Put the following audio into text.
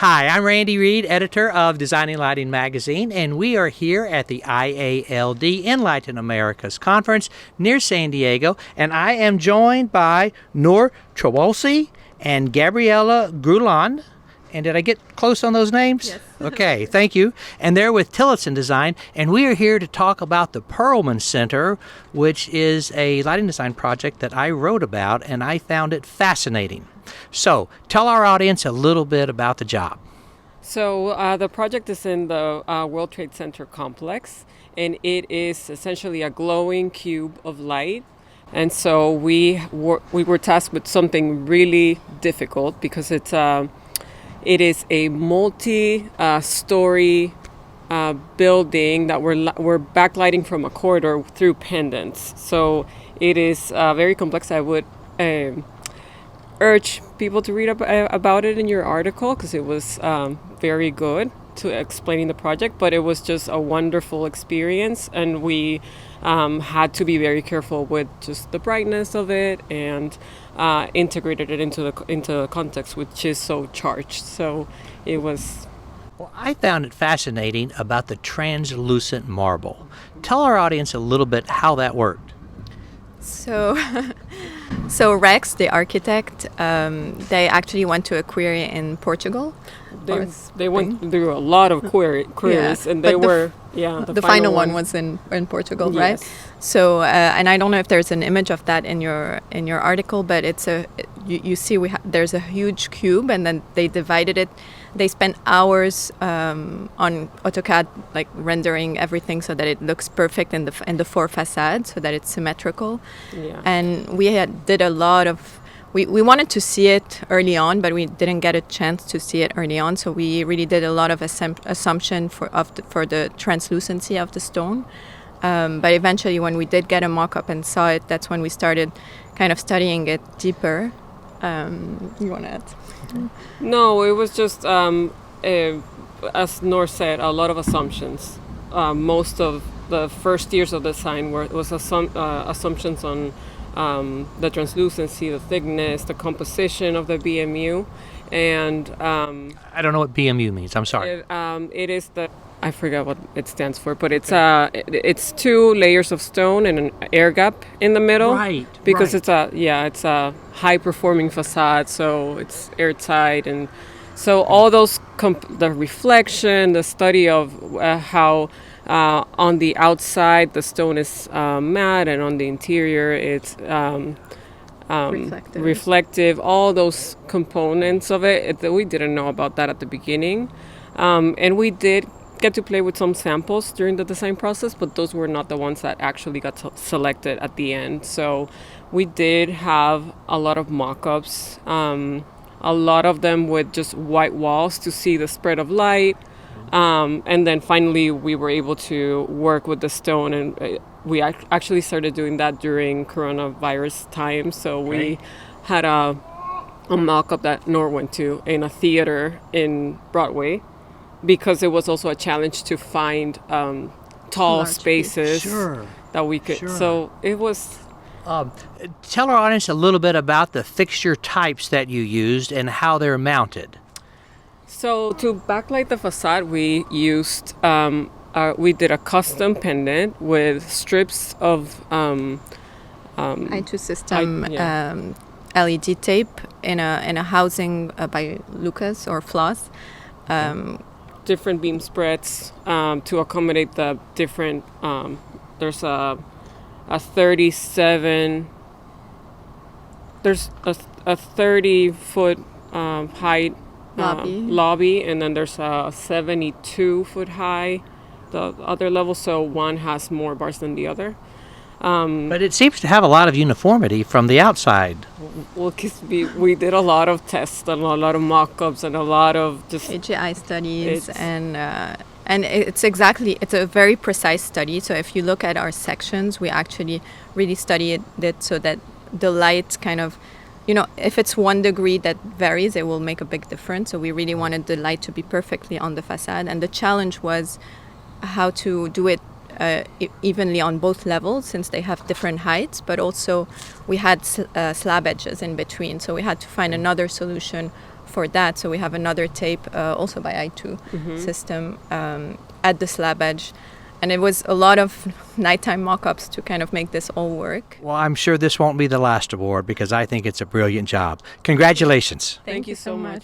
Hi, I'm Randy Reed, editor of Design Enlighten Magazine, and we are here at the IALD Enlighten Americas conference near San Diego, and I am joined by Noor Traboulsi and Gabriella Grullon. And did I get close on those names? Yes. Okay, thank you. And they're with Tillotson Design, and we are here to talk about the Perelman Center, which is a lighting design project that I wrote about, and I found it fascinating. So, tell our audience a little bit about the job. So, the project is in the World Trade Center complex, and it is essentially a glowing cube of light. And so we were tasked with something really difficult because it is a multi-story building that we're backlighting from a corridor through pendants. So it is very complex. I would urge people to read about it in your article because it was very good to explaining the project, but it was just a wonderful experience, and we had to be very careful with just the brightness of it and integrated it into the context, which is so charged. So it was. Well, I found it fascinating about the translucent marble. Tell our audience a little bit how that worked. So Rex, the architect, they actually went to a query in Portugal. They went through a lot of queries, and they the final one was in Portugal, yes. Right? So and I don't know if there's an image of that in your article, but you see there's a huge cube, and then they divided it. They spent hours on AutoCAD, like rendering everything so that it looks perfect in the four facades, so that it's symmetrical. Yeah. And we did a lot of. We wanted to see it early on, but we didn't get a chance to see it early on. So we really did a lot of assumption for the translucency of the stone. But eventually, when we did get a mock-up and saw it, that's when we started kind of studying it deeper. You want to add? No, it was just, as Noor said, a lot of assumptions. Most of the first years of design was assumptions on the translucency, the thickness, the composition of the BMU, and I don't know what BMU means. I'm sorry. It is I forgot what it stands for, but it's two layers of stone and an air gap in the middle. Right. Because right. it's a high performing facade, so it's airtight, and so all those the reflection, the study of how. On the outside, the stone is matte, and on the interior, it's reflective. All those components of it, we didn't know about that at the beginning. And we did get to play with some samples during the design process, but those were not the ones that actually got selected at the end. So we did have a lot of mock-ups, a lot of them with just white walls to see the spread of light. And then finally, we were able to work with the stone, and we actually started doing that during coronavirus time. So we had a mock-up that Noor went to in a theater in Broadway, because it was also a challenge to find tall large spaces that we could. Sure. So it was. Tell our audience a little bit about the fixture types that you used and how they're mounted. So to backlight the facade, we used we did a custom pendant with strips of I2 system LED tape in a housing by Lucas or Floss. Different beam spreads to accommodate the different. There's a 37. There's a 30-foot height. Lobby, and then there's a 72-foot high, the other level, so one has more bars than the other. But it seems to have a lot of uniformity from the outside. Well, because we did a lot of tests and a lot of mock-ups and a lot of just AGI studies, and it's a very precise study. So if you look at our sections, we actually really studied it so that the light kind of. If it's 1 degree that varies, it will make a big difference. So we really wanted the light to be perfectly on the facade. And the challenge was how to do it evenly on both levels since they have different heights, but also we had slab edges in between, so we had to find another solution for that. So we have another tape, also by I2 system, at the slab edge. And it was a lot of nighttime mock-ups to kind of make this all work. Well, I'm sure this won't be the last award because I think it's a brilliant job. Congratulations. Thank you so much.